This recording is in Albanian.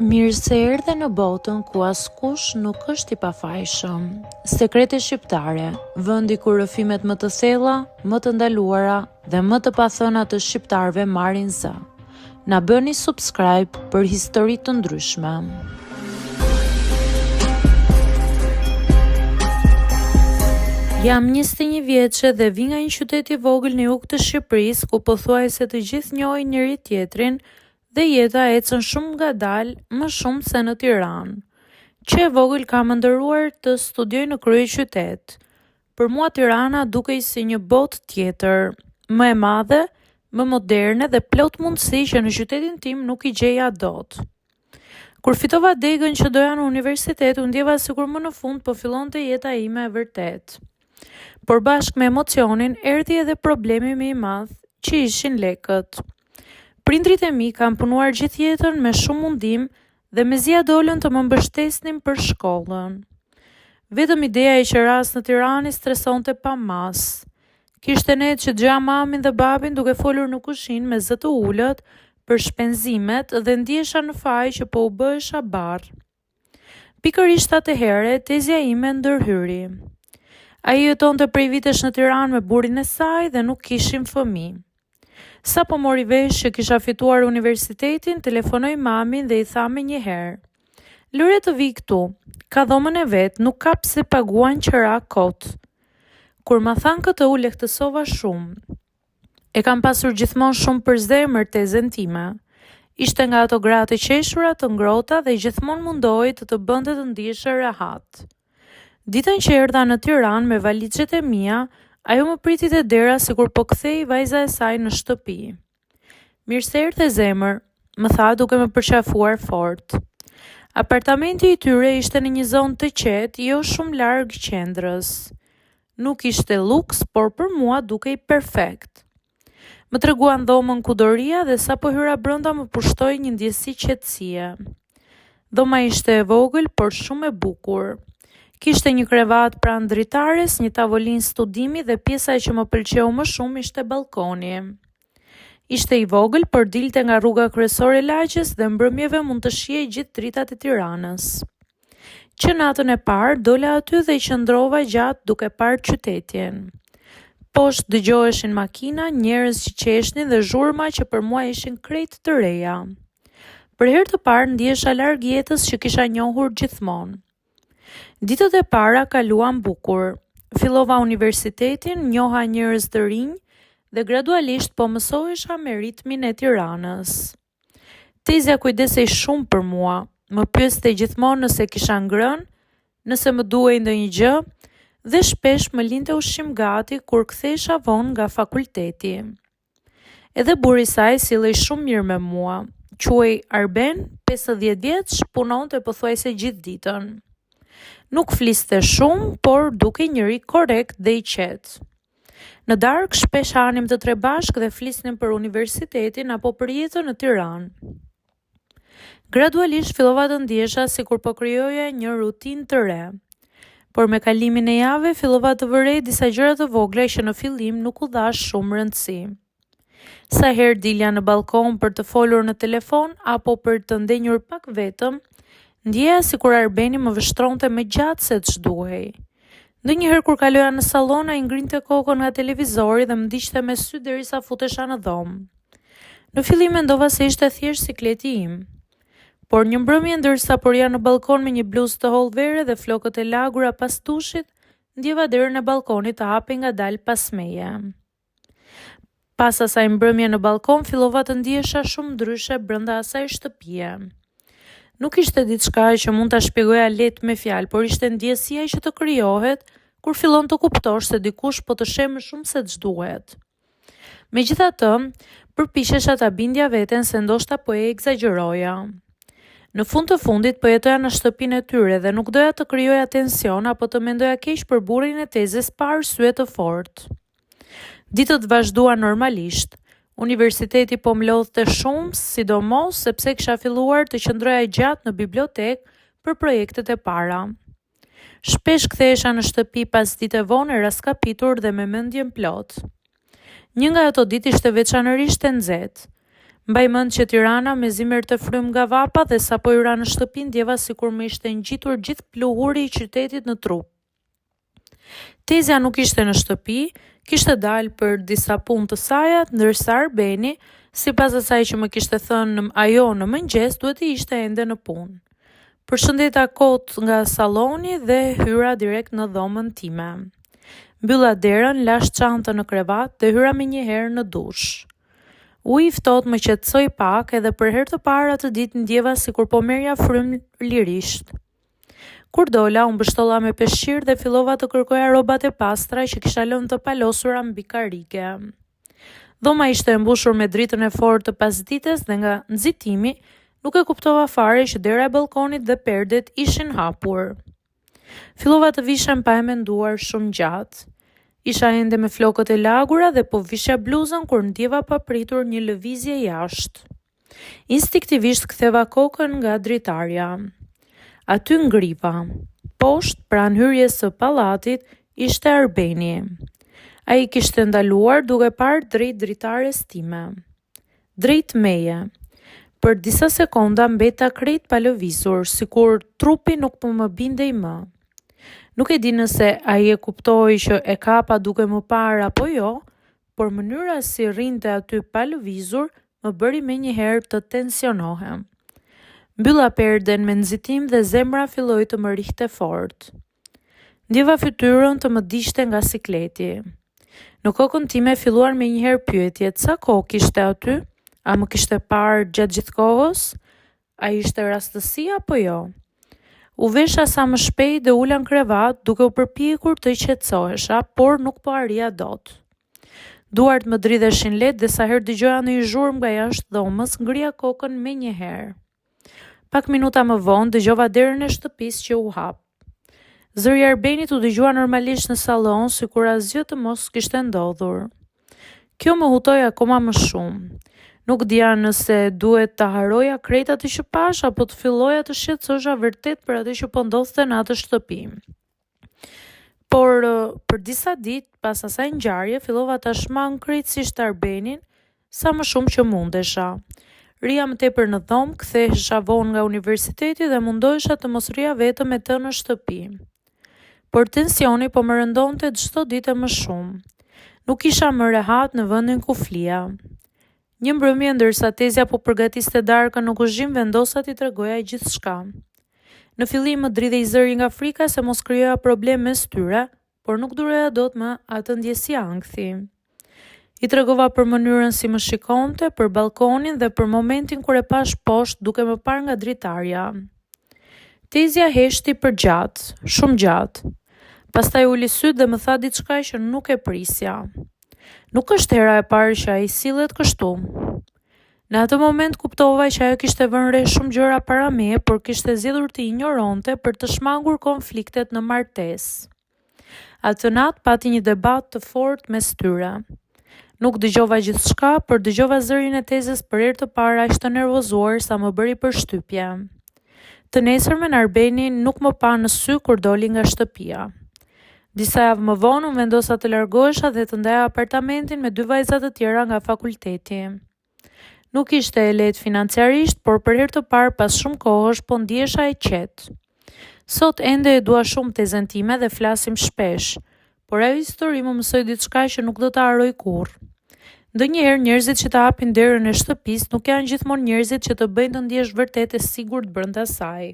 Mirë se erdhe në botën ku askush nuk është i pafajshëm. Sekrete shqiptare, vendi ku rrëfimet më të thella, më të ndaluara dhe më të pathëna të shqiptarëve marrin zë. Na bëni subscribe për histori të ndryshme. Jam 21 vjeçe dhe vi nga një qytet i vogël në jug të Shqipërisë, ku pothuajse të gjithë njohin njëri tjetrin dhe jeta ecën shumë ngadalë, më shumë se në Tiranë. Që e vogël kam ndëruar të studioj në kryeqytet. Për mua Tirana dukej si një botë tjetër, më e madhe, më moderne dhe plot mundësi që në qytetin tim nuk i gjeja dot. Kur fitova degën që doja në universitet, u ndjeva sikur më në fund po fillonte jeta ime e vërtet. Por bashkë me emocionin erdhi edhe problemi më i madh, që ishin lekët. Prindrit e mi kanë punuar gjithë jetën me shumë mundim dhe mezi ja dolën të më mbështesnin për shkollën. Vetëm ideja e që ras në Tiranë stresonte pa mas. Kishte net që gja mamin dhe babin duke folur në kushinë me zë të ulët për shpenzimet dhe ndjesha në faj që po u bëhesha barr. Pikërisht atëherë tezja ime ndërhyri. Ai jetonte prej vitesh në Tiranë me burrin e saj dhe nuk kishin fëmijë. Sa po mori vesh që kisha fituar universitetin, telefonoj mamin dhe i tha me njëherë: "Lëre të vi këtu, ka dhomën e vet, nuk ka pse paguan qëra kot." Kur ma than këtë u lehtësova shumë. E kam pasur gjithmonë shumë për zemër tezën time. Ishte nga ato gratë e qeshura, të ngrohta dhe gjithmonë mundohej të bënte të ndiheshe rehat. Ditën që erdha në Tiranë me valixhet e mia, ajo më priti te dera sikur po kthej vajza e saj në shtëpi. "Mirë se erdhe zemër", më tha duke më përqafuar fort. Apartamenti i tyre ishte në një zonë të qetë, jo shumë larg qendrës. Nuk ishte luks, por për mua dukej perfekt. Më treguan dhomën ku do rija dhe sa po hyra brenda më pushtoi një ndjesi qetësie. Dhoma ishte e vogël, por shumë e bukur. Kishte një krevat pranë dritares, një tavolinë studimi dhe pjesa që më pëlqeu më shumë ishte balkoni. Ishte i vogël, por dilte nga rruga kryesore e lagjes dhe mbrëmjeve mund të shihej gjithë dritat e Tiranës. Që natën e parë dola aty dhe i qëndrova gjatë duke parë qytetin. Poshtë dëgjoheshin makina, njerëz që qeshnin dhe zhurma që për mua ishin krejt të reja. Për herë të parë ndjesha larg jetës që kisha njohur gjithmonë. Ditët e para kaluan bukur. Fillova universitetin, njoha njerëz të rinj dhe gradualisht po mësohesha me ritmin e Tiranës. Tezja kujdesej shumë për mua, më pyeste gjithmonë nëse kisha ngrënë, nëse më duhej ndonjë gjë dhe shpesh më linte ushqim gati kur kthehesha vonë nga fakulteti. Edhe burri i saj sillej shumë mirë me mua. Quhej Arben, 50 vjeç, punonte pothuajse gjithë ditën. Nuk fliste shumë, por duke njëri korrekt dhe i qetë. Në darkë shpesh hanim të tre bashkë dhe flisnim për universitetin apo për jetën në Tiranë. Gradualisht fillova të ndjesha sikur po krijoja një rutinë të re. Por me kalimin e javëve fillova të vërej disa gjëra të vogla që në fillim nuk u dhash shumë rëndësi. Sa herë dilja në balkon për të folur në telefon apo për të ndenjur pak vetëm, ndjeja sikur Arbeni më vështronte më gjatë se ç'duhej. Ndonjëherë kur kaloja në sallon, ai ngrinte kokën nga televizori dhe më ndiqte me sy derisa futesha në dhomë. Në fillim mendova se ishte thjesht sikleti im. Por një mbrëmje ndërsa porja në balkon me një bluzë të hollë vere dhe flokët e lagura pas dushit, ndjeva derën e balkonit të hapej ngadalë pas meje. Pas asaj mbrëmje në balkon fillova të ndihesha shumë ndryshe brenda asaj shtëpie. Nuk ishte diçka që mund ta shpjegoja lehtë me fjalë, por ishte ndjesia që të krijohet kur fillon të kuptosh se dikush po të sheh më shumë se ç'duhet. Megjithatë, përpiqesha ta bindja veten se ndoshta po e egzageroja. Në fund të fundit po jetoja në shtëpinë e tyre dhe nuk doja të krijoja tension apo të mendoja keq për burrin e tezës pa arsye të fortë. Ditët vazhduan normalisht. Universiteti po më lodhte shumë, sidomos sepse kisha filluar të qëndroja gjatë në bibliotekë për projektet e para. Shpesh kthehesha në shtëpi pas dite vonë raskapitur dhe me mendjen plot. Një nga ato ditë ishte veçanërisht e nxehtë. Mbaj mend që Tirana me zimer të frym nga vapa dhe sapo hyra në shtëpi ndjeva sikur më ishte ngjitur gjithë pluhuri i qytetit në trup. Tezja nuk ishte në shtëpi, kishte dalë për disa punë të saja, ndërsa Arbeni, sipas asaj që më kishte thënë ajo në mëngjes, duhet të ishte ende në punë. Përshëndeta kot nga salloni dhe hyra direkt në dhomën time. Mbylla derën, lash çantën në krevat dhe hyra menjëherë në dush. Uji i ftohtë më qetësoi pak edhe për herë të parë atë ditë ndjeva sikur po merrja frym lirisht. Kur dola, unë bështolla me peshqir dhe fillova të kërkoja rrobat e pastra që kisha lënë të palosura mbi karrige. Dhoma ishte e mbushur me dritën e fortë të pasdites dhe nga nxitimi nuk e kuptova fare që dera e balkonit dhe perdet ishin hapur. Fillova të vishem pa e menduar shumë gjatë. Isha ende me flokët e lagura dhe po vishja bluzën kur ndjeva pa pritur një lëvizje jashtë. Instiktivisht ktheva kokën nga dritarja. Aty ngripa. Poshtë, pranë hyrjes së pallatit, ishte Arbeni. Ai kishte ndaluar duke parë drejt dritares time. Drejt meje. Për disa sekonda mbeta krejt pa lëvizur, sikur trupi nuk po më bindej më. Nuk e di nëse ai e kuptoi që e kapa duke më parë apo jo, por mënyra si rrinte aty pa lëvizur më bëri menjëherë të tensionohem. Mbylla perden me nxitim dhe zemra filloi të më rihte fort. Ndjeva fytyrën të më diqte nga sikleti. Në kokën time filluar menjëherë pyetjet, sa kohë kishte aty? A më kishte parë gjatë gjithë kohës? A ishte rastësi apo jo? U vesha sa më shpejt dhe ula në krevat duke u përpjekur të qetësohesha, por nuk po arria dot. Duart më dridheshin lehtë dhe sa herë dëgjoja ndonjë zhurmë nga jashtë dhomës, ngrija kokën menjëherë. Pak minuta më vonë dëgjova derën e shtëpisë që u hap. Zëri i Arbenit u dëgjua normalisht në sallon, sikur asgjë të mos kishte ndodhur. Kjo më hutoi akoma më shumë. Nuk dija nëse duhet ta haroja krejt atë që pash apo të filloja të shqetësosha vërtet për atë që po ndodhte në atë shtëpi. Por për disa ditë pas asaj ngjarje fillova ta shmang krejtësisht Arbenin sa më shumë që mundesha. Rija më tepër në dhomë, kthehesha vonë nga universiteti dhe mundohesha të mos rija vetëm me të në shtëpi. Por tensioni po më rëndonte çdo ditë më shumë. Nuk isha më rehat në vendin ku flija. Një mbrëmje ndërsa Tezja po përgatiste darkën në kuzhinë vendosa t'i tregoja gjithçka. Në fillim më dridhej zëri nga frika se mos krijoja problem mes tyre, por nuk duroja dot më atë ndjesi ankthi. I tregova për mënyrën si më shikonte, për balkonin dhe për momentin kur e pash poshtë duke më parë nga dritarja. Tezja heshti për gjatë, shumë gjatë. Pastaj uli syt dhe më tha diçka që nuk e prisja. Nuk është hera e parë që ai sillet kështu. Në atë moment kuptova që ajo kishte vënë re shumë gjëra para meje, por kishte zgjedhur të injoronte për të shmangur konfliktet në martesë. Atë natë pati një debat të fortë mes tyre. Nuk dëgjova gjithçka, por dëgjova zërin e Tezës për herë të parë aq të nervozuar sa më bëri përshtypje. Të nesërmen Arbeni nuk më pa në sy kur doli nga shtëpia. Disa javë më vonë unë vendosa të largohesha dhe të ndaja apartamentin me 2 vajza të tjera nga fakulteti. Nuk ishte e lehtë financiarisht, por për herë të parë pas shumë kohësh po ndihesha e qetë. Sot ende e dua shumë Tezën time dhe flasim shpesh, por ajo histori më mësoi diçka që nuk do ta harroj kurrë. Ndonjëherë njerëzit që të hapin derën e shtëpisë nuk janë gjithmonë njerëzit që të bëjnë të ndihesh vërtet e sigurt brenda saj.